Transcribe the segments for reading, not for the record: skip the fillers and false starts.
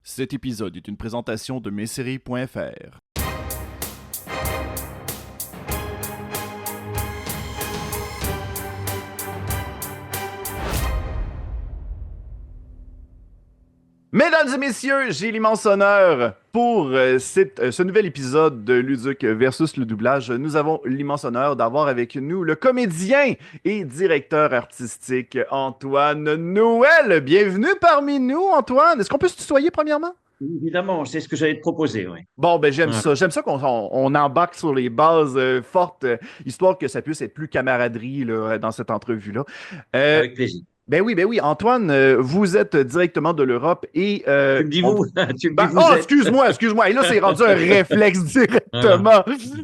Cet épisode est une présentation de messeries.fr. Mesdames et messieurs, j'ai l'immense honneur pour ce nouvel épisode de Luduc versus le doublage. Nous avons l'immense honneur d'avoir avec nous le comédien et directeur artistique Antoine Noël. Bienvenue parmi nous, Antoine. Est-ce qu'on peut se tutoyer premièrement? Évidemment, c'est ce que j'allais te proposer, oui. Bon, ben j'aime Ouais. ça. J'aime ça qu'on embarque sur les bases fortes, histoire que ça puisse être plus camaraderie là, dans cette entrevue-là. Euh, Avec plaisir. ben oui, Antoine, vous êtes directement de l'Europe et Tu me dis vous, tu me dis oh, vous êtes. excuse-moi. Et là, c'est rendu un réflexe Voilà. directement.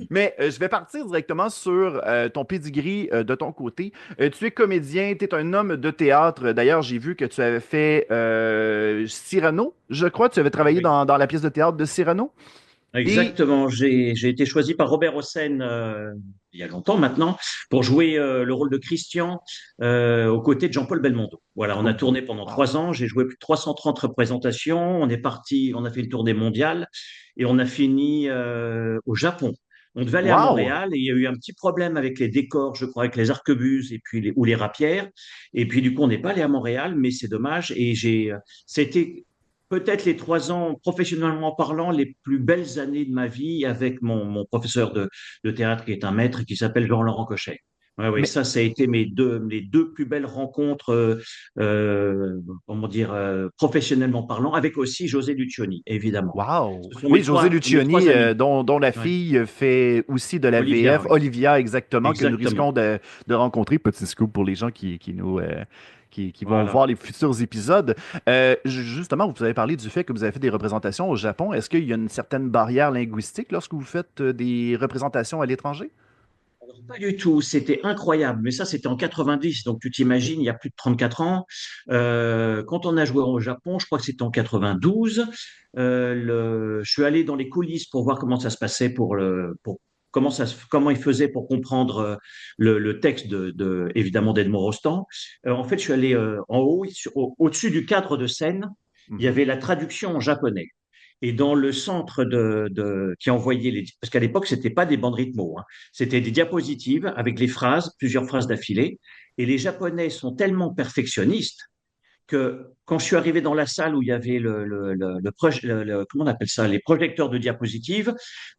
Mais je vais partir directement sur ton pedigree de ton côté. Tu es comédien, tu es un homme de théâtre. D'ailleurs, j'ai vu que tu avais fait Cyrano, je crois. Tu avais travaillé Oui. dans la pièce de théâtre de Cyrano. Et Exactement. J'ai été choisi par Robert Hossein il y a longtemps maintenant pour jouer le rôle de Christian aux côtés de Jean-Paul Belmondo. Voilà, on a tourné pendant Wow. 3 ans. J'ai joué plus de 330 représentations. On est parti, on a fait une tournée mondiale et on a fini au Japon. On devait aller à Wow. Montréal et il y a eu un petit problème avec les décors, je crois, avec les arquebuses et puis ou les rapières. Et puis du coup, on n'est pas allé à Montréal, mais c'est dommage. Et c'était peut-être les 3 ans, professionnellement parlant, les plus belles années de ma vie avec mon professeur de théâtre qui est un maître qui s'appelle Jean-Laurent Cochet. Ouais, oui, Mais ça a été les deux plus belles rencontres, comment dire, professionnellement parlant, avec aussi José Lucioni, évidemment. wow. Ce sont Oui, José mes Lucioni, trois amis. dont la Ouais. fille fait aussi de la Olivia, VF, oui, Olivia exactement, que nous exactement. risquons de rencontrer. Petit scoop pour les gens qui vont Voilà. voir les futurs épisodes. Justement, vous avez parlé du fait que vous avez fait des représentations au Japon. Est-ce qu'il y a une certaine barrière linguistique lorsque vous faites des représentations à l'étranger? Alors, pas du tout, c'était incroyable, mais ça c'était en 90, donc tu t'imagines, il y a plus de 34 ans. Quand on a joué au Japon, je crois que c'était en 92, je suis allé dans les coulisses pour voir comment ça se passait comment il faisait pour comprendre le texte évidemment d'Edmond Rostand. En fait, je suis allé en haut, au-dessus du cadre de scène, il y Mhm. avait la traduction en japonais. Et dans le centre qui envoyait parce qu'à l'époque, c'était pas des bandes rythmo, hein. C'était des diapositives avec les phrases, plusieurs phrases d'affilée. Et les Japonais sont tellement perfectionnistes que quand je suis arrivé dans la salle où il y avait comment on appelle ça, les projecteurs de diapositives,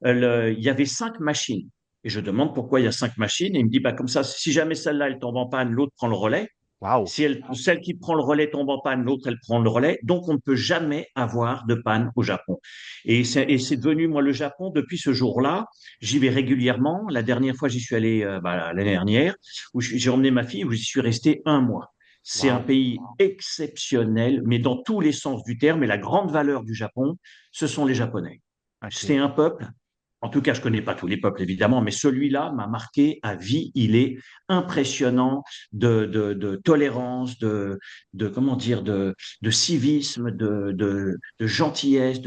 il y avait 5 machines. Et je demande pourquoi il y a 5 machines. Et il me dit, bah, comme ça, si jamais celle-là, elle tombe en panne, l'autre prend le relais. Wow. Si celle qui prend le relais tombe en panne, l'autre, elle prend le relais. Donc, on ne peut jamais avoir de panne au Japon. Et c'est devenu, moi, le Japon, depuis ce jour-là, j'y vais régulièrement. La dernière fois, j'y suis allé l'année dernière, où j'ai emmené ma fille, où j'y suis resté un mois. C'est un Wow. pays exceptionnel, mais dans tous les sens du terme. Et la grande valeur du Japon, ce sont les Japonais. C'est OK. un peuple, en tout cas, je ne connais pas tous les peuples, évidemment, mais celui-là m'a marqué à vie. Il est impressionnant de tolérance, comment dire, de civisme, de gentillesse.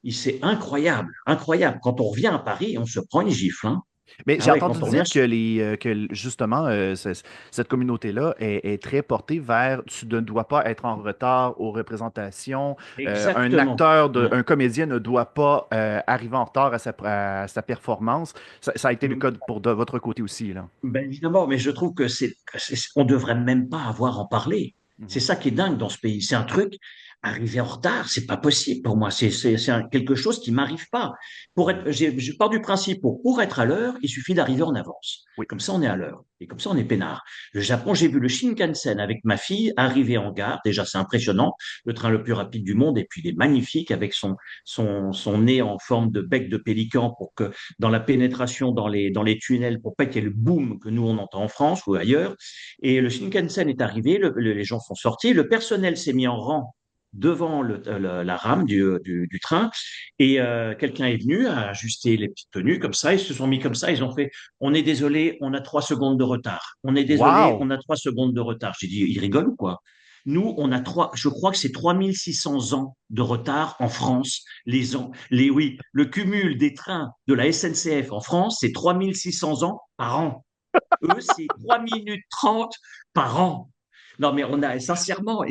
C'est incroyable, incroyable. Quand on revient à Paris, on se prend une gifle, hein. Mais Ah j'ai ouais, entendu quand on revient. dire que, justement, cette communauté-là est très portée vers tu ne dois pas être en retard aux représentations. Un Exactement. acteur, Ouais. un comédien ne doit pas arriver en retard à sa performance. Ça a été le cas pour de votre côté aussi, là. Ben évidemment, mais je trouve on devrait même pas avoir à en parler. C'est Mhm. ça qui est dingue dans ce pays. C'est un truc, arriver en retard, c'est pas possible pour moi. C'est quelque chose qui m'arrive pas. Je pars du principe pour être à l'heure, il suffit d'arriver en avance. Oui. Comme ça, on est à l'heure. Et comme ça, on est peinard. Le Japon, j'ai vu le Shinkansen avec ma fille arriver en gare. Déjà, c'est impressionnant. Le train le plus rapide du monde. Et puis, il est magnifique avec son nez en forme de bec de pélican pour que dans la pénétration dans les tunnels pour pas qu'il y ait le boom que nous on entend en France ou ailleurs. Et le Shinkansen est arrivé, les gens sont sortis, le personnel s'est mis en rang devant la rame du train et quelqu'un est venu à ajuster les petites tenues comme ça, ils se sont mis comme ça, ils ont fait on est désolé, on a 3 secondes de retard. On est désolé, Wow! on a 3 secondes de retard. J'ai dit, ils rigolent ou quoi? Nous, on a je crois que c'est 3600 ans de retard en France. Oui, le cumul des trains de la SNCF en France, c'est 3600 ans par an. Eux, c'est 3 minutes 30 par an. Non, mais on a sincèrement,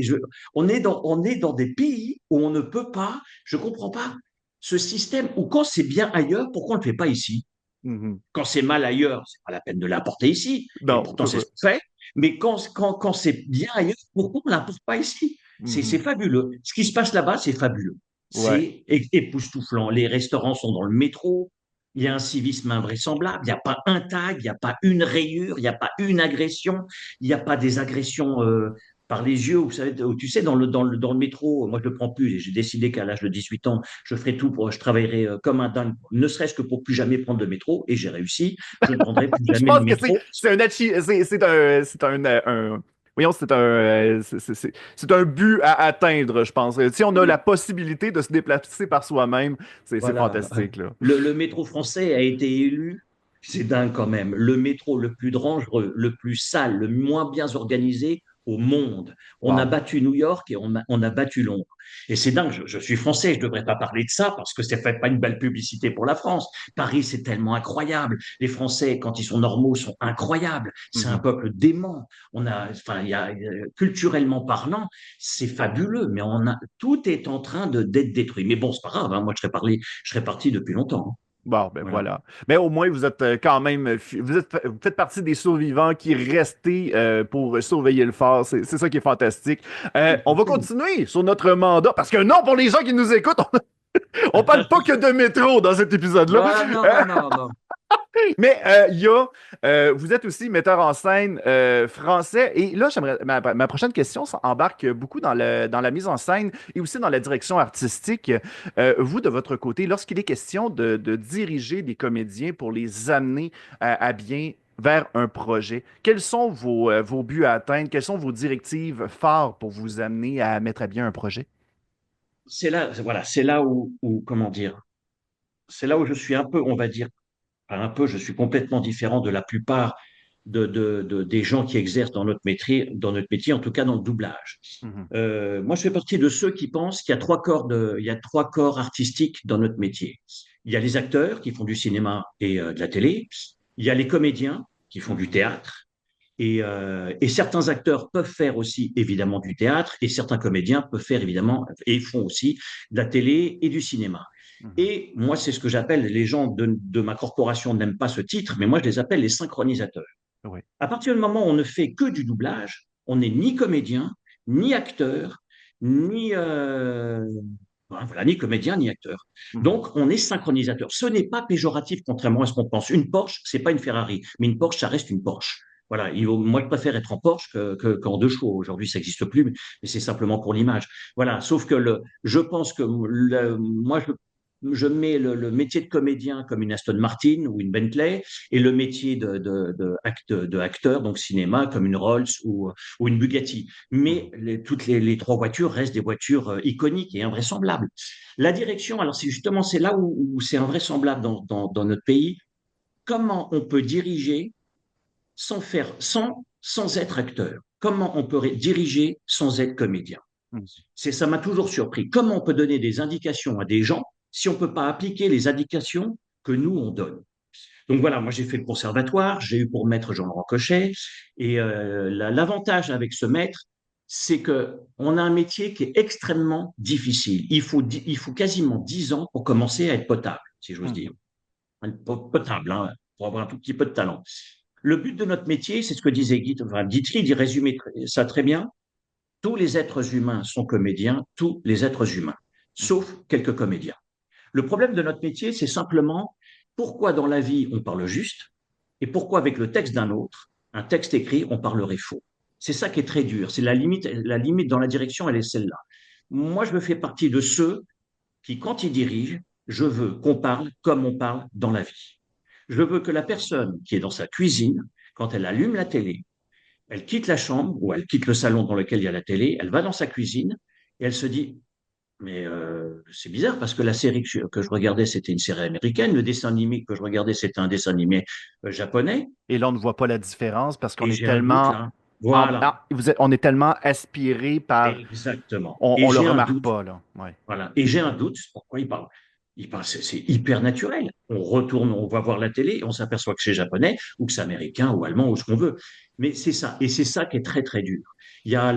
on est dans des pays où on ne peut pas, je comprends pas ce système où quand c'est bien ailleurs, pourquoi on ne le fait pas ici? Mhm. Quand c'est mal ailleurs, c'est pas la peine de l'importer ici. Et Non, pourtant, c'est c'est ça. ce qu'on fait. Mais quand c'est bien ailleurs, pourquoi on l'importe pas ici? C'est Mhm. fabuleux. Ce qui se passe là-bas, c'est fabuleux. Ouais. C'est époustouflant. Les restaurants sont dans le métro. Il y a un civisme invraisemblable. Il n'y a pas un tag, il n'y a pas une rayure, il n'y a pas une agression, il n'y a pas des agressions par les yeux. Vous savez, tu sais, dans le métro, moi je ne le prends plus. J'ai décidé qu'à l'âge de 18 ans, je ferai tout pour, je travaillerai comme un dingue, ne serait-ce que pour plus jamais prendre de métro. Et j'ai réussi. Je ne prendrai plus Je jamais le pense que métro. c'est un voyons, c'est un but à atteindre, je pense. Si on a la possibilité de se déplacer par soi-même, c'est Voilà. fantastique, là. Le métro français a été élu, c'est dingue quand même, le métro le plus dangereux, le plus sale, le moins bien organisé au monde. On a Wow. battu New York et on a battu Londres. Et c'est dingue, je suis français, je ne devrais pas parler de ça parce que ça ne fait pas une belle publicité pour la France. Paris, c'est tellement incroyable. Les Français, quand ils sont normaux, sont incroyables. C'est un Mhm. peuple dément. Enfin, culturellement parlant, c'est fabuleux, mais tout est en train d'être détruit. Mais bon, c'est pas grave, hein, moi je serais parti depuis longtemps, hein. Bon, ben Voilà. voilà. Mais au moins, vous êtes quand même, vous faites partie des survivants qui restez pour surveiller le phare. C'est ça qui est fantastique. On va Exactement. continuer sur notre mandat, parce que non, pour les gens qui nous écoutent, on parle pas que de métro dans cet épisode-là. Voilà, non, Euh, non, non, non. Mais vous êtes aussi metteur en scène français. Et là, ma prochaine question ça embarque beaucoup dans la mise en scène et aussi dans la direction artistique. Vous, de votre côté, lorsqu'il est question de diriger des comédiens pour les amener à bien vers un projet, quels sont vos buts à atteindre? Quelles sont vos directives phares pour vous amener à mettre à bien un projet? Voilà, c'est là comment dire, c'est là où je suis un peu, on va dire, pas un peu, je suis complètement différent de la plupart des gens qui exercent dans notre métier, en tout cas dans le doublage. Mhm, Moi, je fais partie de ceux qui pensent qu'il y a il y a trois corps artistiques dans notre métier. Il y a les acteurs qui font du cinéma et de la télé. Il y a les comédiens qui font du mhm, théâtre. Et certains acteurs peuvent faire aussi évidemment du théâtre et certains comédiens peuvent faire évidemment et font aussi de la télé et du cinéma. mhm. Et moi, c'est ce que j'appelle, les gens de ma corporation n'aiment pas ce titre, mais moi, je les appelle les synchronisateurs. Oui. À partir du moment où on ne fait que du doublage, on n'est ni comédien, ni acteur, ni, voilà, ni comédien, ni acteur. Mhm. Donc, on est synchronisateur. Ce n'est pas péjoratif, contrairement à ce qu'on pense. Une Porsche, c'est pas une Ferrari, mais une Porsche, ça reste une Porsche. Voilà, moi je préfère être en Porsche qu'en deux chevaux. Aujourd'hui, ça n'existe plus, mais c'est simplement pour l'image. Voilà, sauf que je pense que moi, je mets le métier de comédien comme une Aston Martin ou une Bentley, et le métier de acteur, donc cinéma, comme une Rolls ou une Bugatti. Mais Mhm. toutes les trois voitures restent des voitures iconiques et invraisemblables. La direction, alors c'est là où c'est invraisemblable dans notre pays. Comment on peut diriger sans être acteur? Comment on peut diriger sans être comédien? Mhm. Ça m'a toujours surpris. Comment on peut donner des indications à des gens si on ne peut pas appliquer les indications que nous, on donne? Donc voilà, moi j'ai fait le conservatoire, j'ai eu pour maître Jean-Laurent Cochet, et l'avantage avec ce maître, c'est que on a un métier qui est extrêmement difficile. Il faut quasiment 10 ans pour commencer à être potable, si j'ose dire. Mhm. Potable, hein, pour avoir un tout petit peu de talent. Le but de notre métier, c'est ce que disait Guitry, il résumait ça très bien. Tous les êtres humains sont comédiens, tous les êtres humains, Mhm. sauf quelques comédiens. Le problème de notre métier, c'est simplement pourquoi dans la vie on parle juste et pourquoi avec le texte d'un autre, un texte écrit, on parlerait faux. C'est ça qui est très dur. C'est la limite dans la direction, elle est celle-là. Moi, je me fais partie de ceux qui, quand ils dirigent, je veux qu'on parle comme on parle dans la vie. Je veux que la personne qui est dans sa cuisine, quand elle allume la télé, elle quitte la chambre ou elle quitte le salon dans lequel il y a la télé, elle va dans sa cuisine et elle se dit, mais c'est bizarre parce que la série que je regardais, c'était une série américaine, le dessin animé que je regardais, c'était un dessin animé japonais, Et là, on ne voit pas la différence parce qu'on et est j'ai un doute tellement là. Voilà, on est tellement aspiré par, exactement. on, Et on le j'ai un remarque doute. pas là. Ouais. Voilà. Et j'ai un doute, pourquoi il parle? C'est hyper naturel. On retourne, on va voir la télé, et on s'aperçoit que c'est japonais, ou que c'est américain, ou allemand, ou ce qu'on veut. Mais c'est ça. Et c'est ça qui est très, très dur. Il y a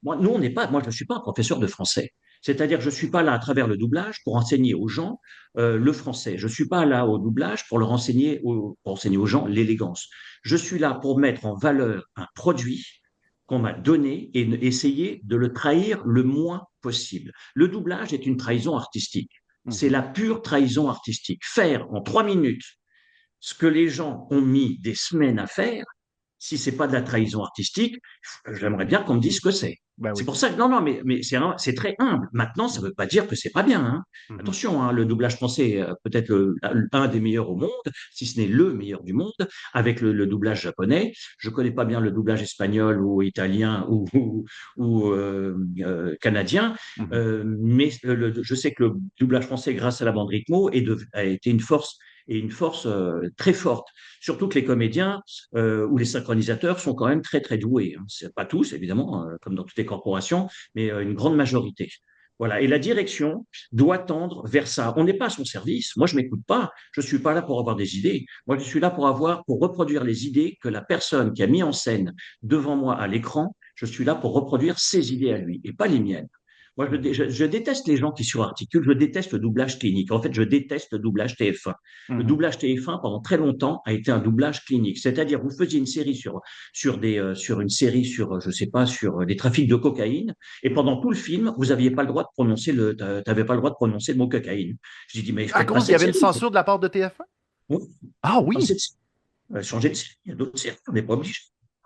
Moi, nous, on n'est pas. Moi, je ne suis pas un professeur de français. C'est-à-dire que je ne suis pas là à travers le doublage pour enseigner aux gens le français. Je ne suis pas là au doublage pour pour enseigner aux gens l'élégance. Je suis là pour mettre en valeur un produit qu'on m'a donné et essayer de le trahir le moins possible. Le doublage est une trahison artistique. C'est Mhm. la pure trahison artistique. Faire en 3 minutes ce que les gens ont mis des semaines à faire, si c'est pas de la trahison artistique, j'aimerais bien qu'on me dise ce que c'est. Ben C'est oui. pour ça que non, non, mais c'est très humble. Maintenant, ça ne veut pas dire que c'est pas bien. Hein. Mhm. Attention, hein, le doublage français est peut-être un des meilleurs au monde, si ce n'est le meilleur du monde, avec le doublage japonais. Je connais pas bien le doublage espagnol ou italien ou canadien, Mhm. mais je sais que le doublage français, grâce à la bande rythmo, a été une force très forte. Surtout que les comédiens ou les synchronisateurs sont quand même très très doués. Hein. C'est pas tous évidemment, comme dans toutes les corporations, mais une grande majorité. Voilà. Et la direction doit tendre vers ça. On n'est pas à son service. Moi, je m'écoute pas. Je suis pas là pour avoir des idées. Moi, je suis là pour reproduire les idées que la personne qui a mis en scène devant moi à l'écran. Je suis là pour reproduire ses idées à lui et pas les miennes. Moi, Mhm. je déteste les gens qui surarticulent, je déteste le doublage clinique. En fait, je déteste le doublage TF1. Le Mhm. doublage TF1, pendant très longtemps, a été un doublage clinique. C'est-à-dire, vous faisiez une série je sais pas, sur les trafics de cocaïne, et Mhm. pendant tout le film, vous n'aviez pas le droit de prononcer t'avais pas le droit de prononcer le mot cocaïne. J'ai dit, mais À faites pas cause qu'il y cette avait une série. censure de la part de TF1? Bon, Ah pas oui! cette série. Changer de série. Il y a d'autres séries, on n'est pas obligé.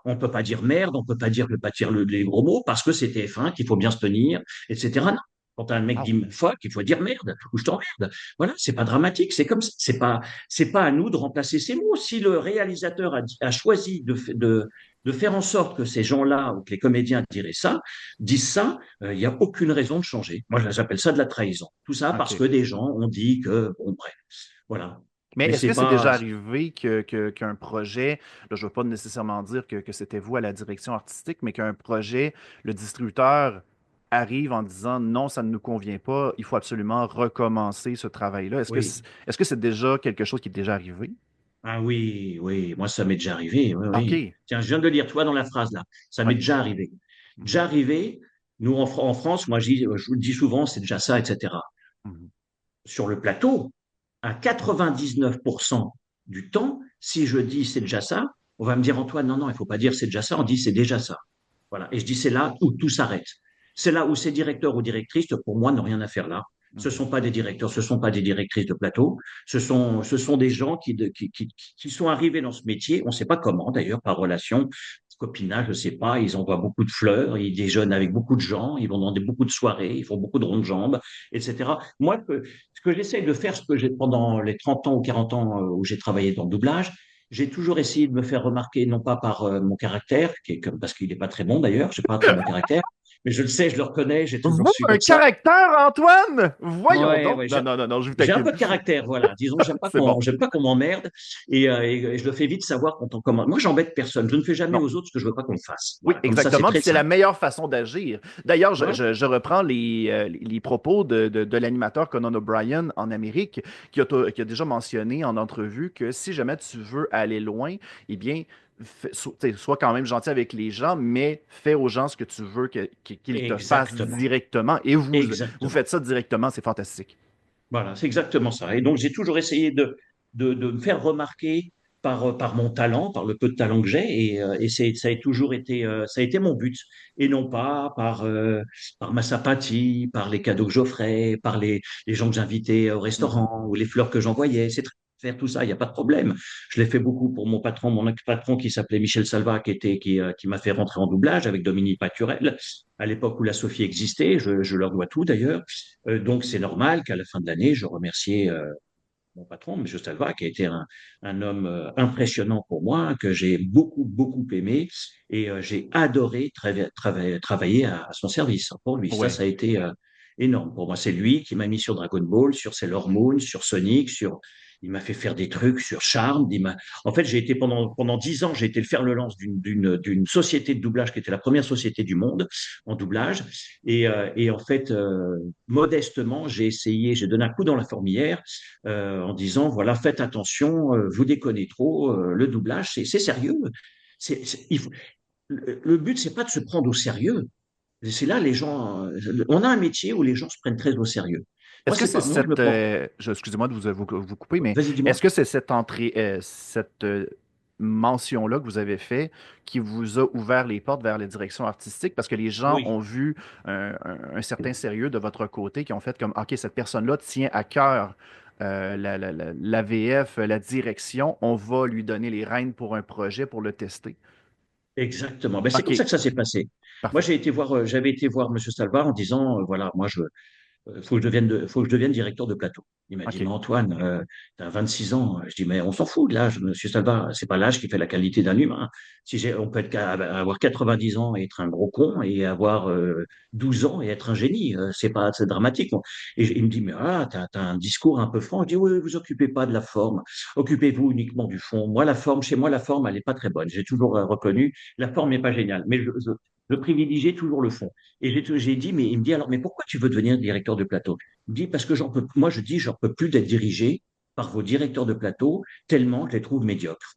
On ne peut pas dire merde, on ne peut pas dire, les gros mots parce que c'est TF1, qu'il faut bien se tenir, etc. Non. Quand un mec Ah dit oui. fuck, il faut dire merde ou je t'emmerde. Voilà, c'est pas dramatique, c'est comme ça. C'est pas à nous de remplacer ces mots. Si le réalisateur a choisi de faire en sorte que ces gens-là ou que les comédiens disent ça, il n'y a aucune raison de changer. Moi, j'appelle ça de la trahison. Tout ça parce OK. que des gens ont dit que, bon, bref, voilà. Mais Mais est-ce c'est que c'est pas, déjà arrivé qu'un projet, là, je ne veux pas nécessairement dire que c'était vous à la direction artistique, mais qu'un projet, le distributeur arrive en disant non, ça ne nous convient pas, il faut absolument recommencer ce travail-là. oui. Est-ce que c'est déjà quelque chose qui est déjà arrivé? Ah oui, oui, moi ça m'est déjà arrivé, oui, oui. OK. Tiens, je viens de le lire, toi, dans la phrase là, ça m'est Ouais. déjà arrivé. Mhm. Déjà arrivé, nous en France, je vous le dis souvent, c'est déjà ça, etc. Mhm. Sur le plateau, à 99% du temps, si je dis c'est déjà ça, on va me dire Antoine, non, non, il faut pas dire c'est déjà ça, on dit c'est déjà ça. Voilà. Et je dis c'est là où tout s'arrête. C'est là où ces directeurs ou directrices, pour moi, n'ont rien à faire là. Ce ne Mhm. sont pas des directeurs, ce ne sont pas des directrices de plateau. Ce sont des gens qui sont arrivés dans ce métier, on ne sait pas comment d'ailleurs, par relation, copinage, je ne sais pas, ils envoient beaucoup de fleurs, ils déjeunent avec beaucoup de gens, ils vont dans beaucoup de soirées, ils font beaucoup de rondes de jambes, etc. Moi, ce que j'essaie de faire, ce que j'ai pendant les 30 ans ou 40 ans où j'ai travaillé dans le doublage, j'ai toujours essayé de me faire remarquer, non pas par mon caractère, parce qu'il n'est pas très bon d'ailleurs, je n'ai pas un très bon caractère, mais je le sais, je le reconnais, j'ai toujours Vous, su un comme ça. caractère, Antoine? Voyons Ouais, donc. ouais, Non, non, non, non, je vous j'ai un taquine. peu de caractère, voilà. Disons, C'est bon. j'aime pas qu'on m'emmerde et je le fais vite savoir quand on commande. Moi, j'embête personne. Je ne fais jamais Non. aux autres ce que je veux pas qu'on me fasse. Oui, Voilà. Comme ça, c'est exactement. Puis très c'est la simple. meilleure façon d'agir. D'ailleurs, Voilà. je reprends les propos de l'animateur Conan O'Brien en Amérique, qui a déjà mentionné en entrevue que si jamais tu veux aller loin, eh bien, sois quand même gentil avec les gens, mais fais aux gens ce que tu veux qu'ils te fassent Exactement. directement. Et vous Exactement. faites ça directement, c'est fantastique. Voilà, c'est exactement ça. Et donc, j'ai toujours essayé de me faire remarquer par mon talent, par le peu de talent que j'ai, et ça a toujours été, ça a été mon but, et non pas par ma sympathie, par les cadeaux que j'offrais, par les gens que j'invitais au Mhm. restaurant ou les fleurs que j'envoyais. C'est très bien de faire tout ça, il n'y a pas de problème. Je l'ai fait beaucoup pour mon patron, mon ex-patron qui s'appelait Michel Salva, qui m'a fait rentrer en doublage avec Dominique Paturel, à l'époque où la Sophie existait. Je leur dois tout d'ailleurs. Donc, c'est normal qu'à la fin de l'année, je remerciais mon patron, M. Stalva, qui a été un homme impressionnant pour moi, que j'ai beaucoup, beaucoup aimé et j'ai adoré travailler à son service pour lui. Ouais. Ça a été énorme. Pour moi, c'est lui qui m'a mis sur Dragon Ball, sur Sailor Moon, sur Sonic, il m'a fait faire des trucs sur Charmed. En fait, j'ai été pendant 10 ans, j'ai été le fer-le-lance d'une société de doublage qui était la première société du monde en doublage. Et en fait, modestement, j'ai donné un coup dans la fourmilière en disant, voilà, faites attention, vous déconnez trop, le doublage, c'est sérieux. Il faut, le but, c'est pas de se prendre au sérieux. C'est là, les gens, on a un métier où les gens se prennent très au sérieux. Moi, Est-ce que c'est c'est pas, moi, je me prends, excusez-moi de vous couper, mais vas-y, dis-moi. est-ce que c'est cette entrée, cette mention-là que vous avez fait qui vous a ouvert les portes vers les directions artistiques? Parce que les gens Oui, ont vu un certain sérieux de votre côté, qui ont fait comme, OK, cette personne-là tient à cœur la VF, la direction, on va lui donner les rênes pour un projet, pour le tester. exactement. Ben, c'est comme ça OK, que ça s'est passé. Moi, parfait. j'avais été voir Monsieur Salva en disant, voilà, moi, faut que je devienne directeur de plateau. Il m'a dit, mais OK. Antoine, tu as 26 ans. Je dis, mais on s'en fout de l'âge, monsieur Salva. C'est pas l'âge qui fait la qualité d'un humain. On peut avoir 90 ans et être un gros con et avoir 12 ans et être un génie. C'est dramatique. Et il me dit, mais ah, t'as un discours un peu franc. Je dis, oui, vous occupez pas de la forme. Occupez-vous uniquement du fond. Moi, chez moi, la forme, elle est pas très bonne. J'ai toujours reconnu, la forme n'est pas géniale. Mais je privilégiais toujours le fond. Et j'ai dit, mais il me dit alors, mais pourquoi tu veux devenir directeur de plateau? Il me dit, parce que moi je dis, j'en peux plus d'être dirigé par vos directeurs de plateau tellement je les trouve médiocres.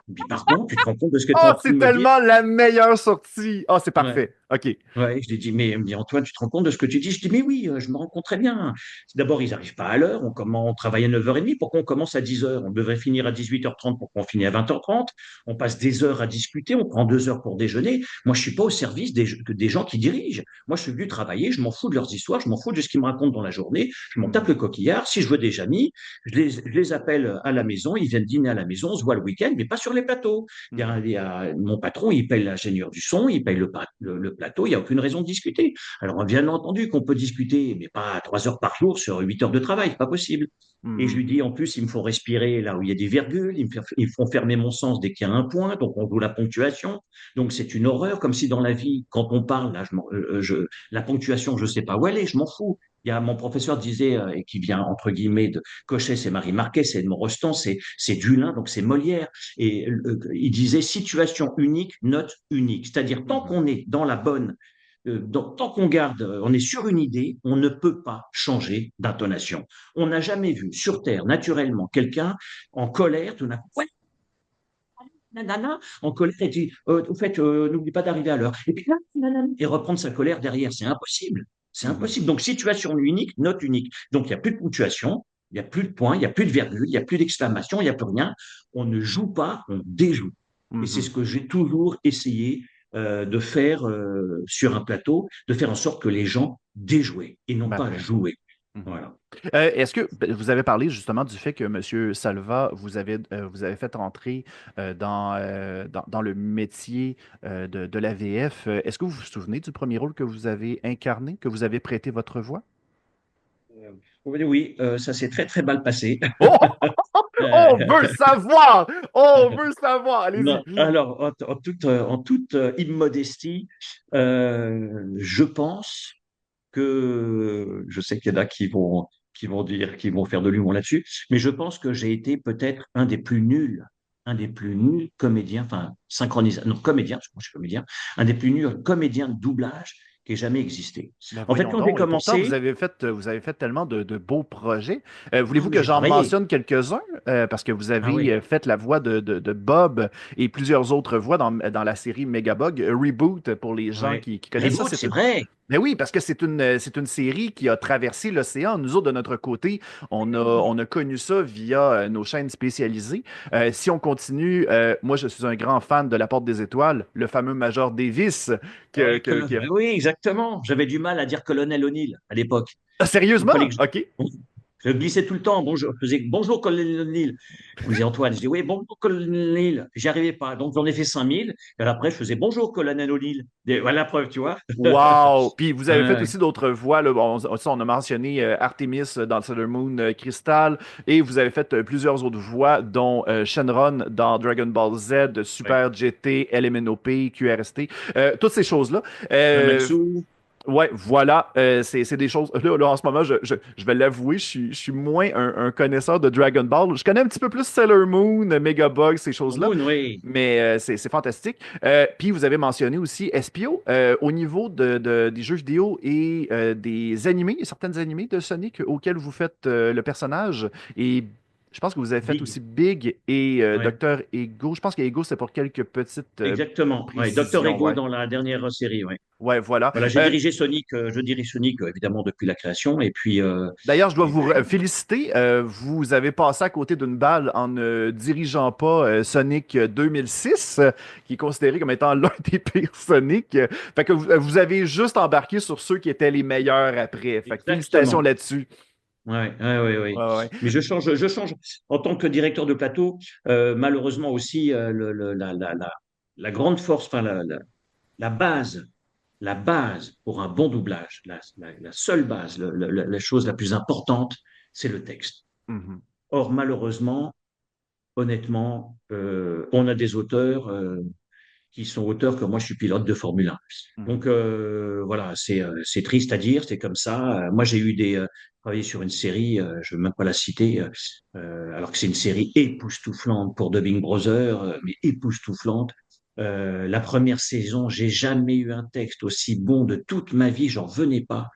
Il me dit, pardon, tu te rends compte de ce que tu es Oh, en train c'est de me dire? tellement la meilleure sortie! Oh, c'est Ouais. parfait. OK. Ouais, je lui ai dit, mais il me dit, Antoine, tu te rends compte de ce que tu dis? Je dis, mais oui, je me rends compte très bien. D'abord, ils n'arrivent pas à l'heure. On travaille à 9h30. Pourquoi on commence à 10h? On devrait finir à 18h30 pour qu'on finisse à 20h30. On passe des heures à discuter. On prend 2 heures pour déjeuner. Moi, je suis pas au service des gens qui dirigent. Moi, je suis venu travailler. Je m'en fous de leurs histoires. Je m'en fous de ce qu'ils me racontent dans la journée. Je m'en tape Mhm. le coquillard. Si je veux des amis, je les appelle à la maison. Ils viennent dîner à la maison. On se voit le week-end, mais pas sur les plateaux. Mhm. Mon patron, il paye l'ingénieur du son, il paye le plateau, il n'y a aucune raison de discuter. Alors, bien entendu qu'on peut discuter, mais pas 3 heures par jour sur 8 heures de travail, c'est pas possible. Et je Mhm. lui dis, en plus, il me faut respirer là où il y a des virgules, ils me font fermer mon sens dès qu'il y a un point, donc on joue la ponctuation. Donc c'est une horreur, comme si dans la vie, quand on parle, là, la ponctuation, je ne sais pas où elle est, je m'en fous. Il y a mon professeur disait, et qui vient entre guillemets de Cochet, c'est Marie Marquet, c'est Edmond Rostand, c'est Dulin, donc c'est Molière. Et il disait situation unique, note unique. C'est-à-dire, tant Mhm. qu'on est dans la bonne, tant qu'on garde, on est sur une idée, on ne peut pas changer d'intonation. On n'a jamais vu sur Terre, naturellement, quelqu'un en colère, tout d'un coup, ouais, nanana, en colère, et dit, au fait, n'oublie pas d'arriver à l'heure. Et puis, nanana, et reprendre sa colère derrière. C'est impossible. C'est Mhm. impossible. Donc, situation unique, note unique. Donc, il n'y a plus de ponctuation, il n'y a plus de points, il n'y a plus de virgule, il n'y a plus d'exclamation, il n'y a plus rien. On ne joue pas, on déjoue. Et c'est Mhm. ce que j'ai toujours essayé de faire sur un plateau, de faire en sorte que les gens déjouaient et non pas Parfait. jouaient. Mhm. Voilà. Est-ce que vous avez parlé justement du fait que M. Salva vous avez fait entrer dans le métier de la VF? Est-ce que vous vous souvenez du premier rôle que vous avez incarné, que vous avez prêté votre voix? Oui, oui, ça s'est très très mal passé. Oh! On Euh, veut savoir! On veut savoir! Allez-y! Non, alors, en toute immodestie, je pense que je sais qu'il y en a qui vont dire, qui vont faire de l'humour là-dessus, mais je pense que j'ai été peut-être un des plus nuls comédiens, enfin synchronisateurs, non comédien, parce que moi je suis comédien, un des plus nuls comédiens de doublage qui ait jamais existé. Ben En fait, voyons quand j'ai donc. Et pourtant, commencé, vous avez fait tellement de beaux projets. ah, Voulez-vous mais que j'ai j'en travaillé. mentionne quelques-uns? Parce que vous Ah avez oui, fait la voix de Bob et plusieurs autres voix dans la série Megabug. Reboot, pour les gens ouais. qui connaissent ça, Reboot, c'est vrai. mais oui, parce que c'est une série qui a traversé l'océan. Nous autres, de notre côté, on a connu ça via nos chaînes spécialisées. Si on continue, moi, je suis un grand fan de La Porte des Étoiles, le fameux Major Davis. Ouais, oui, exactement. J'avais du mal à dire colonel O'Neill à l'époque. Ah, Il fallait sérieusement? que OK. je glissais tout le temps. Bonjour, je faisais bonjour colonel O'Neill. Il me disait Antoine, je dis oui, bonjour colonel O'Neill. J'y arrivais pas. Donc j'en ai fait 5000. Et après, je faisais bonjour colonel O'Neill. Voilà la preuve, tu vois. Wow! Puis vous avez fait Ouais, aussi d'autres voix. Là. Bon, on a mentionné Artemis dans Sailor Moon Crystal et vous avez fait plusieurs autres voix, dont Shenron dans Dragon Ball Z, ouais. Super GT, LMNOP, QRST, toutes ces choses-là. Euh, Namatsu. Ouais, voilà, c'est des choses. Là, en ce moment, je vais l'avouer, je suis moins un connaisseur de Dragon Ball. Je connais un petit peu plus Sailor Moon, Megabug, ces choses-là, Moon, oui. mais c'est fantastique. Puis vous avez mentionné aussi SPO au niveau des jeux vidéo et des animés, certaines animés de Sonic auxquels vous faites le personnage. Et Je pense que vous avez fait Big, aussi Big et ouais. Docteur Ego. Je pense qu'Ego, c'est pour quelques petites Exactement. Ouais. Docteur précisions. Ego Ouais, dans la dernière série. Ouais. ouais, voilà. Voilà, je dirige Sonic évidemment depuis la création. Et puis, D'ailleurs, je dois et vous puis féliciter. Vous avez passé à côté d'une balle en ne dirigeant pas Sonic 2006, qui est considéré comme étant l'un des pires Sonic. Fait que vous avez juste embarqué sur ceux qui étaient les meilleurs après. Fait que félicitations exactement. là-dessus. Ouais, ouais, ouais, ouais. Ouais, ouais. Mais je change. En tant que directeur de plateau, malheureusement aussi, la grande force, enfin la base, la base pour un bon doublage, la seule base, la chose la plus importante, c'est le texte. Mhm. Or, malheureusement, honnêtement, on a des auteurs qui sont auteurs comme moi, je suis pilote de Formule 1. Donc Mhm. voilà, c'est triste à dire, c'est comme ça. Moi, j'ai eu travaillé sur une série, je ne veux même pas la citer, alors que c'est une série époustouflante pour Dubbing Brothers, mais époustouflante. La première saison, j'ai jamais eu un texte aussi bon de toute ma vie, j'en revenais pas.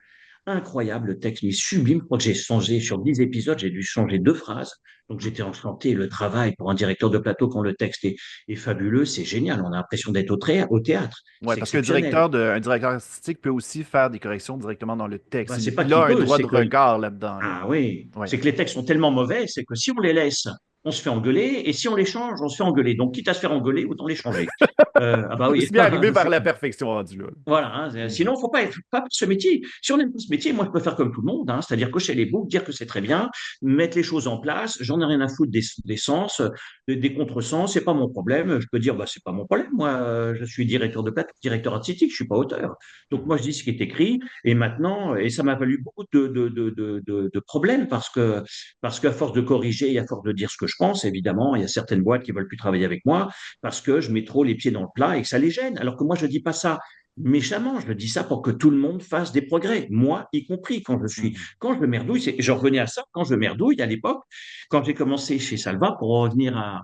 Incroyable, le texte, mais sublime. Je crois que j'ai changé sur 10 épisodes, j'ai dû changer 2 phrases. Donc j'étais enchanté. Le travail pour un directeur de plateau quand le texte est fabuleux, c'est génial. On a l'impression d'être au théâtre. Ouais, C'est parce qu'un exceptionnel. un directeur artistique peut aussi faire des corrections directement dans le texte. Ben, c'est pas Il a qu'il un peut, droit de c'est que regard là-dedans, là. ah oui, Ouais. c'est que les textes sont tellement mauvais, c'est que si on les laisse, on se fait engueuler, et si on les change, on se fait engueuler. Donc, quitte à se faire engueuler, autant les changer. Ah bah oui, C'est bien arrivé par la perfection rendu là. voilà, hein. Mhm. Sinon, faut pas pas ce métier. Si on aime pas ce métier, moi, je peux faire comme tout le monde, hein, c'est-à-dire cocher les boucles, dire que c'est très bien, mettre les choses en place. J'en ai rien à foutre des sens, des contresens. C'est pas mon problème. Je peux dire, bah, c'est pas mon problème. Moi, je suis directeur de plateau, directeur artistique, je suis pas auteur. Donc, moi, Mhm. je dis ce qui est écrit. Et maintenant, et ça m'a valu beaucoup de problèmes parce qu'à force de corriger et à force de dire ce que je pense, évidemment, il y a certaines boîtes qui veulent plus travailler avec moi parce que je mets trop les pieds dans le plat et que ça les gêne. Alors que moi, je dis pas ça méchamment, je dis ça pour que tout le monde fasse des progrès, moi y compris. Mhm. Quand je merdouille, je revenais à ça, quand je merdouille à l'époque, quand j'ai commencé chez Salva, pour revenir à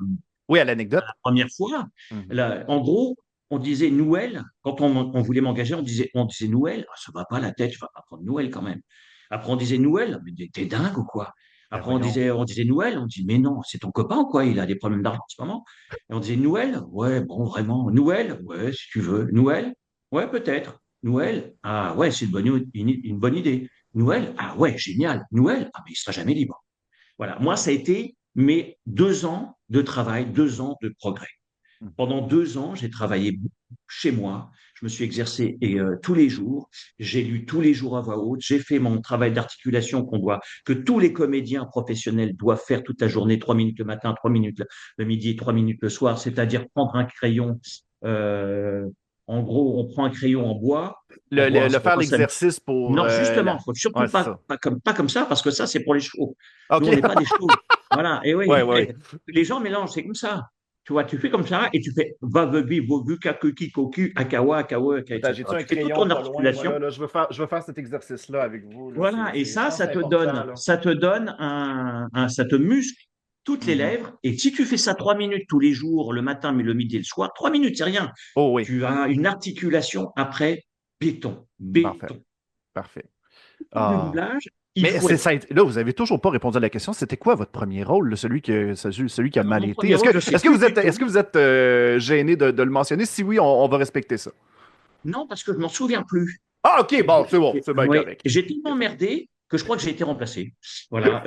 Oui, à l'anecdote. la première fois, Mhm. là, en gros, on disait Noël, quand on voulait m'engager, on disait Noël, ah, ça va pas la tête, je vais pas prendre Noël quand même. Après, on disait Noël, mais t'es dingue ou quoi? Ben Après, voyons. on disait Noël, on dit, mais non, c'est ton copain ou quoi? Il a des problèmes d'argent en ce moment. Et on disait Noël, ouais, bon, vraiment. Noël, ouais, si tu veux. Noël, ouais, peut-être. Noël, ah ouais, c'est une bonne idée. Noël, ah ouais, génial. Noël, ah mais il sera jamais libre. Voilà, moi, ça a été mes 2 ans de travail, 2 ans de progrès. Mhm. Pendant 2 ans, j'ai travaillé chez moi. Je me suis exercé tous les jours. J'ai lu tous les jours à voix haute. J'ai fait mon travail d'articulation que tous les comédiens professionnels doivent faire toute la journée, 3 minutes le matin, 3 minutes le midi, 3 minutes le soir. C'est-à-dire prendre un crayon. euh, En gros, on prend un crayon en bois. Le On va faire pas s'amuser. l'exercice pour Non, justement, faut Ouais, surtout c'est ça. pas comme ça, parce que ça, c'est pour les chevaux. Nous, OK. on n'est pas des chevaux. Voilà. Et Ouais, oui, ouais. les gens mélangent, c'est comme ça. Tu vois, tu fais comme ça et tu fais va, vebi, vogu, kakuki, koku, akawa, akawa, Attends, etc. j'ai-tu un Tu fais toute crayon ton pas loin? articulation. Voilà, là, je veux faire cet exercice-là avec vous. Là. Voilà. Et Je pense que c'est important, là. ça te donne ça te muscle toutes les Mhm. lèvres. Et si tu fais ça 3 minutes tous les jours, le matin, mais le midi et le soir, 3 minutes, c'est rien. Oh oui. Tu as une articulation après béton, Parfait. béton. Parfait. Le Ah. doublage, il Mais faut être. là, vous avez toujours pas répondu à la question. C'était quoi votre premier rôle, là, celui qui a Alors, mal mon été? premier rôle, je sais plus du Est-ce tout. que vous êtes gêné de le mentionner? Si oui, on va respecter ça. Non, parce que je m'en souviens plus. Ah, OK, bon, c'est bon, c'est bien Ouais, correct. j'ai tellement merdé que je crois que j'ai été remplacé. Voilà,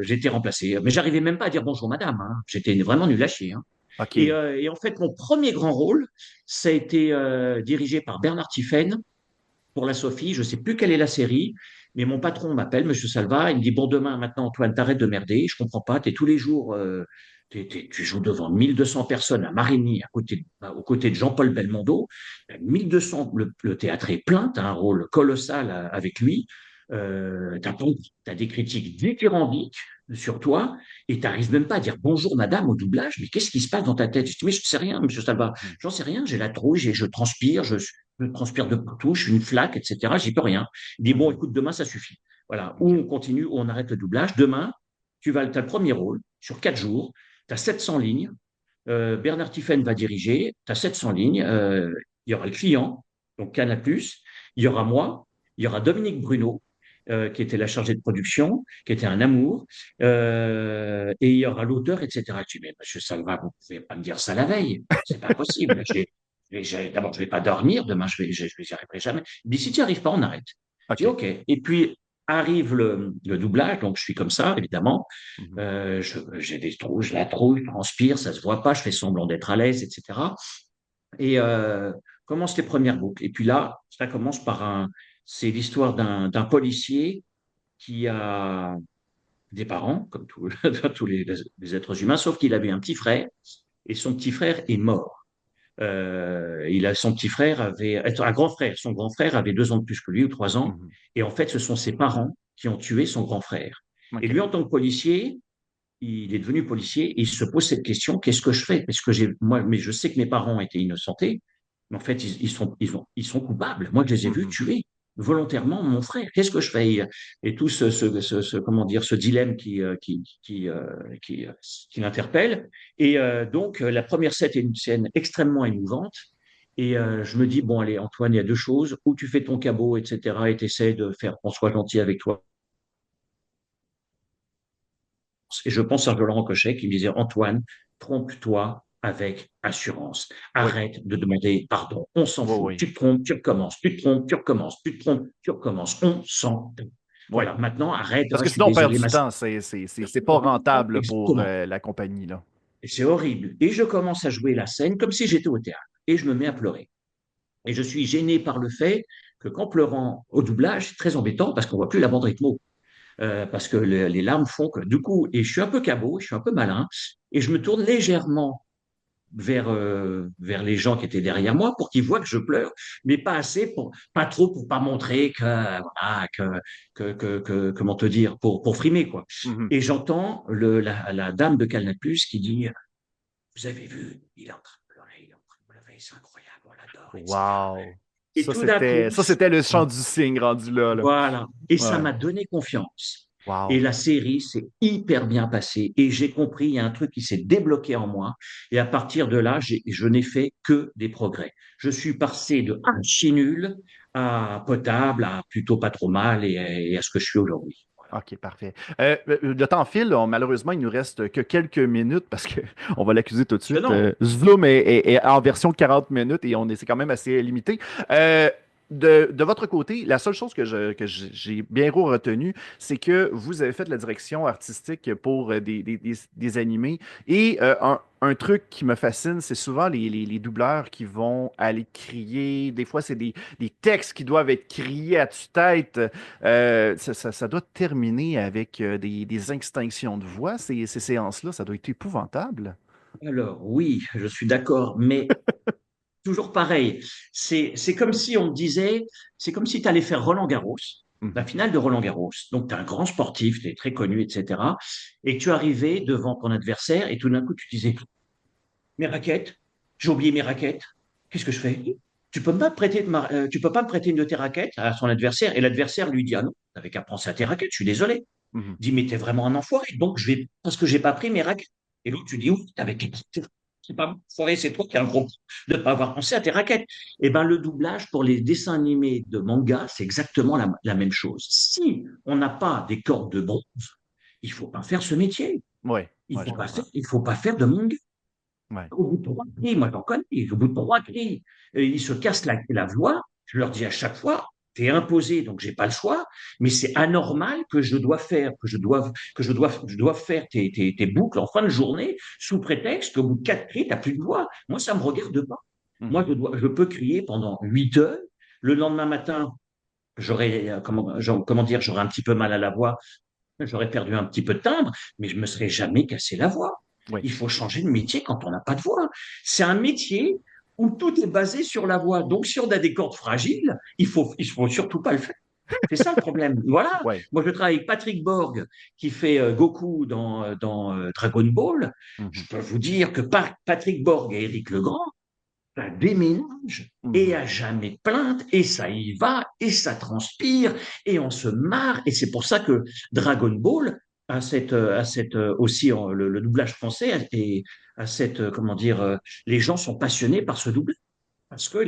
j'ai été remplacé. Mais j'arrivais même pas à dire bonjour madame, hein. J'étais vraiment nul à chier, hein. OK. Et en fait, mon premier grand rôle, ça a été dirigé par Bernard Tiphaine pour la Sophie. Je sais plus quelle est la série, mais mon patron m'appelle, Monsieur Salva, il me dit, bon, demain, maintenant, Antoine, t'arrêtes de merder, je comprends pas, t'es tous les jours, tu joues devant 1200 personnes à Marigny, aux côtés de Jean-Paul Belmondo. 1200, le théâtre est plein, t'as un rôle colossal avec lui. T'as des critiques dithyrambiques sur toi et t'arrives même pas à dire bonjour madame au doublage, mais qu'est-ce qui se passe dans ta tête? Je dis, mais je sais rien, monsieur Salva, Mhm. j'en sais rien, j'ai la trouille, je transpire, je transpire de partout, je suis une flaque, etc. J'y peux rien. Il dit, bon, Mhm. écoute, demain, ça suffit. Voilà. Ou OK. on continue, ou on arrête le doublage. Demain, as le premier rôle sur 4 jours, tu as 700 lignes. Bernard Tiphaine va diriger, tu as 700 lignes. Il y aura le client, donc Canal+, il y aura moi, il y aura Dominique Bruno, qui était la chargée de production, qui était un amour, et il y aura l'auteur, etc. Je dis, mais monsieur Salva, vous pouvez pas me dire ça la veille, c'est pas possible. D'abord, je vais pas dormir, demain, je n'y arriverai jamais. Il me dit, si tu n'y arrives pas, on arrête. Je dis, OK. OK. Et puis, arrive le doublage, donc je suis comme ça, évidemment. Mhm. J'ai des trous, je la trouille, je transpire, ça se voit pas, je fais semblant d'être à l'aise, etc. Et commencent les premières boucles. Et puis là, ça commence par c'est l'histoire d'un policier qui a des parents, comme tous les êtres humains, sauf qu'il avait un petit frère, et son petit frère est mort. Son petit frère avait, un grand frère, son grand frère avait 2 ans de plus que lui, ou 3 ans, Mhm. et en fait, ce sont ses parents qui ont tué son grand frère. Et OK. lui, en tant que policier, il est devenu policier et il se pose cette question, qu'est-ce que je fais? Parce que moi, mais je sais que mes parents étaient innocentés, mais en fait, ils sont coupables. Moi, je les ai vus Mhm. tuer volontairement mon frère. Qu'est-ce que je fais? Et tout comment dire, ce dilemme qui l'interpelle. Et donc, la première scène est une scène extrêmement émouvante. Et je me dis, bon, allez, Antoine, il y a deux choses. Ou tu fais ton cabot, etc., et tu essaies de faire qu'on soit gentil avec toi. Et je pense à Laurent Cochet qui me disait, Antoine, trompe-toi avec assurance. Oui. Arrête de demander pardon. On s'en Oui, fout. oui. Tu te trompes, tu recommences. Tu te trompes, tu recommences. Tu te trompes, tu recommences. On s'en fout. Oui. Voilà, maintenant, arrête. Parce Ah, que je suis sinon, on perd désolé, du ma... temps. C'est pas rentable pour Exactement. la compagnie, là. Et c'est horrible. Et je commence à jouer la scène comme si j'étais au théâtre. Et je me mets à pleurer. Et je suis gêné par le fait que qu'en pleurant au doublage, c'est très embêtant parce qu'on voit plus la bande rythmo. Parce que les larmes font que du coup, et je suis un peu cabot, je suis un peu malin, et je me tourne légèrement vers les gens qui étaient derrière moi pour qu'ils voient que je pleure, mais pas assez pas trop pour pas montrer voilà, comment te dire, pour frimer, quoi. Mhm. Et j'entends la dame de Canal+ qui dit, vous avez vu, il est en train de pleurer, il est en train de pleurer, c'est incroyable, on l'adore, etc. Wow. Et tout d'un coup, Ça, c'était le chant du cygne rendu là, là. voilà. Et ça Ouais. m'a donné confiance. Et Wow. la série s'est hyper bien passée. Et j'ai compris, il y a un truc qui s'est débloqué en moi. Et à partir de là, je n'ai fait que des progrès. Je suis passé de archi nul à potable, à plutôt pas trop mal et à ce que je suis aujourd'hui. Voilà. OK, parfait. Le temps file. Malheureusement, il nous reste que quelques minutes parce que on va l'accuser tout de suite. Passionnant. Zoom est en version 40 minutes et c'est quand même assez limité. Euh, de votre côté, la seule chose j'ai bien gros retenu, c'est que vous avez fait la direction artistique pour des animés. Et un truc qui me fascine, c'est souvent les doubleurs qui vont aller crier. Des fois, c'est des textes qui doivent être criés à tue-tête. Ça doit terminer avec des extinctions de voix, ces séances-là. Ça doit être épouvantable. Alors, oui, je suis d'accord, mais toujours pareil. C'est comme si on me disait, c'est comme si tu allais faire Roland-Garros, la Mhm. finale de Roland-Garros. Donc, tu es un grand sportif, tu es très connu, etc. Et tu arrivais devant ton adversaire et tout d'un coup, tu disais, mes raquettes, j'ai oublié mes raquettes. Qu'est-ce que je fais? Tu peux pas me prêter une de tes raquettes à son adversaire. Et l'adversaire lui dit, ah non, t'avais qu'à prendre ça à tes raquettes, je suis désolé. Mhm. Il dit, mais t'es vraiment un enfoiré. Donc, parce que j'ai pas pris mes raquettes. Et l'autre, tu dis, oui, t'avais qu'à c'est pas un enfoiré, c'est toi qui as un gros de ne pas avoir pensé à tes raquettes. Eh ben, le doublage pour les dessins animés de manga, c'est exactement la même chose. Si on n'a pas des cordes de bronze, il faut pas faire ce métier. Ouais, ouais, je comprends. Il faut pas faire de manga. Ouais. Au bout de 3 cris, moi j'en connais, au bout de 3 cris, ils se cassent la voix. Je leur dis à chaque fois, t'es imposé, donc j'ai pas le choix, mais c'est anormal que je dois faire tes boucles en fin de journée sous prétexte qu'au bout de 4 cris, t'as plus de voix. Moi, ça me regarde pas. Moi, Mhm. je peux crier pendant 8 heures. Le lendemain matin, comment dire, j'aurais un petit peu mal à la voix, j'aurais perdu un petit peu de timbre, mais je me serais jamais cassé la voix. Oui. Il faut changer de métier quand on n'a pas de voix. C'est un métier où tout est basé sur la voix. Donc, si on a des cordes fragiles, il faut surtout pas le faire. C'est ça le problème. Voilà. Ouais. Moi, je travaille avec Patrick Borg, qui fait Goku dans Dragon Ball. Je Mhm. peux vous dire que Patrick Borg et Éric Legrand, ça déménage et Mhm. à jamais de plainte, et ça y va, et ça transpire, et on se marre, et c'est pour ça que Dragon Ball aussi le doublage français et à comment dire, les gens sont passionnés par ce doublage parce que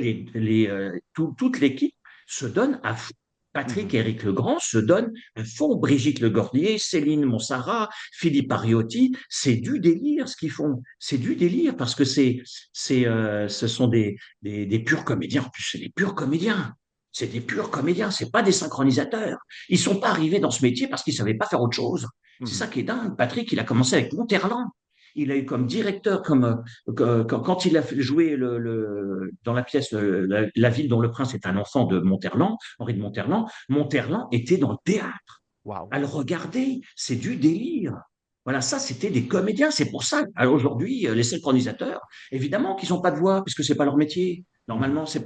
toute l'équipe se donne à fond. Patrick Mhm. et Éric Legrand se donnent à fond. Brigitte Legordier, Céline Monsara, Philippe Ariotti, c'est du délire ce qu'ils font. C'est du délire parce que ce sont des purs comédiens. En plus, c'est des purs comédiens. C'est des purs comédiens, c'est pas des synchronisateurs. Ils sont pas arrivés dans ce métier parce qu'ils savaient pas faire autre chose. C'est Mhm. ça qui est dingue. Patrick, il a commencé avec Monterland. Il a eu comme directeur, quand il a joué dans la pièce la ville dont le prince est un enfant de Monterland, Henri de Monterland, Monterland était dans le théâtre. Wow. À le regarder, c'est du délire. Voilà, ça, c'était des comédiens. C'est pour ça, alors aujourd'hui, les synchronisateurs, évidemment qu'ils n'ont pas de voix, puisque c'est pas leur métier. Mhm. Normalement, enfin,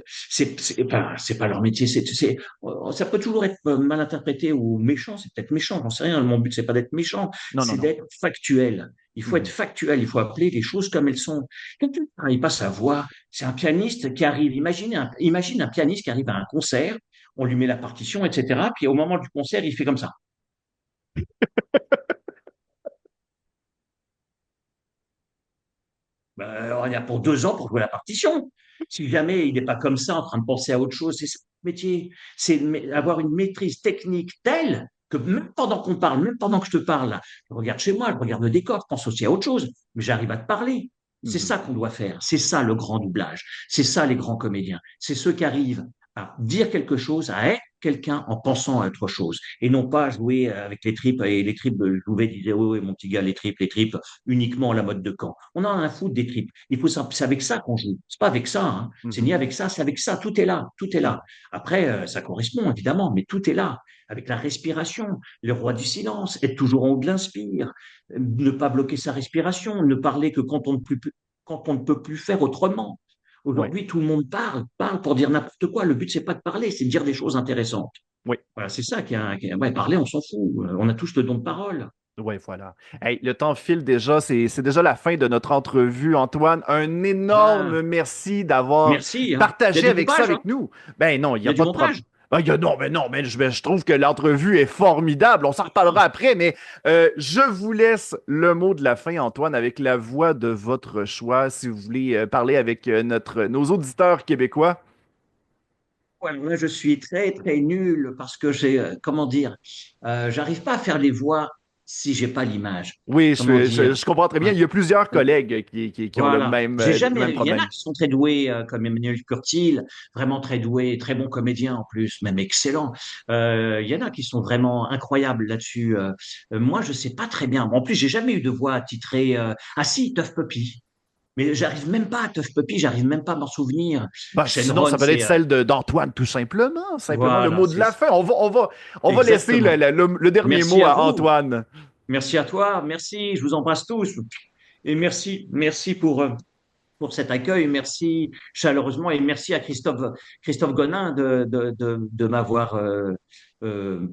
c'est pas leur métier. Ça peut toujours être mal interprété ou méchant. C'est peut-être méchant, j'en sais rien. Mon but, c'est pas d'être méchant, Non, non, c'est non. d'être factuel. Il faut être Mhm. factuel. Il faut appeler les choses comme elles sont. Quelqu'un ne travaille pas sa voix. C'est un pianiste qui arrive. Imagine un pianiste qui arrive à un concert. On lui met la partition, etc. Puis au moment du concert, il fait comme ça. Ben, il y a pour 2 ans pour jouer la partition. Si jamais il n'est pas comme ça, en train de penser à autre chose, c'est ça le métier. C'est avoir une maîtrise technique telle que même pendant qu'on parle, même pendant que je te parle, je regarde chez moi, je regarde le décor, je pense aussi à autre chose, mais j'arrive à te parler. C'est Mhm. ça qu'on doit faire. C'est ça le grand doublage. C'est ça les grands comédiens. C'est ceux qui arrivent à dire quelque chose, à être quelqu'un en pensant à autre chose et non pas jouer avec les tripes et les tripes. Jouvet disait, oh, oui, mon petit gars, les tripes uniquement à la mode de camp. On en a un fou des tripes. C'est avec ça qu'on joue. C'est pas avec ça. Hein. C'est Mhm. ni avec ça, c'est avec ça. Tout est là. Tout est là. Après, ça correspond évidemment, mais tout est là. Avec la respiration, le roi du silence, être toujours en haut de l'inspire, ne pas bloquer sa respiration, ne parler que quand on ne peut plus faire autrement. Oui, Aujourd'hui, tout le monde parle pour dire n'importe quoi. Le but, c'est pas de parler, c'est de dire des choses intéressantes. oui. Voilà, c'est ça ouais, parler, on s'en fout. On a tous le don de parole. Ouais, voilà. Hey, le temps file déjà, c'est déjà la fin de notre entrevue, Antoine. Un Ah, énorme merci d'avoir merci. Hein. Il y a partagé du avec ça montage, hein. avec nous. Ben non, il n'y Il y a a du pas de problème. montage. Non, mais je trouve que l'entrevue est formidable. On s'en reparlera après, mais je vous laisse le mot de la fin, Antoine, avec la voix de votre choix, si vous voulez parler avec nos auditeurs québécois. Ouais, là, je suis très, très nul parce que comment dire, j'arrive pas à faire les voix si j'ai pas l'image. Oui, Comment dire? je comprends très bien. Ouais. Il y a plusieurs collègues qui ont Voilà. le même Il y en a problème. qui sont très doués, comme Emmanuel Curtil, vraiment très doué, très bon comédien en plus, même excellent. Il y en a qui sont vraiment incroyables là-dessus. Moi, je sais pas très bien. En plus, j'ai jamais eu de voix titrée. Ah si, Tough Puppy. Mais j'arrive même pas à Tough Puppy, j'arrive même pas à m'en souvenir. Ben, sinon, Shenron, ça peut être celle d'Antoine, tout simplement. Simplement le voilà, mot de la fin. On va laisser exactement. le dernier Merci mot à à vous. Antoine. Merci à toi, merci, je vous embrasse tous et merci pour cet accueil, merci chaleureusement et merci à Christophe Gonin de m'avoir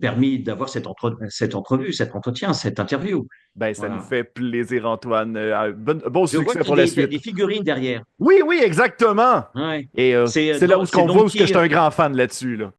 permis d'avoir cette entrevue, cet entretien, cette interview. Ben, ça nous Voilà. fait plaisir, Antoine. Bon Je vois succès pour qu'il la y a des suite. figurines derrière. Oui, oui, exactement. Ouais. Et C'est c'est là où on voit où que je Donkey. suis un grand fan là-dessus, là.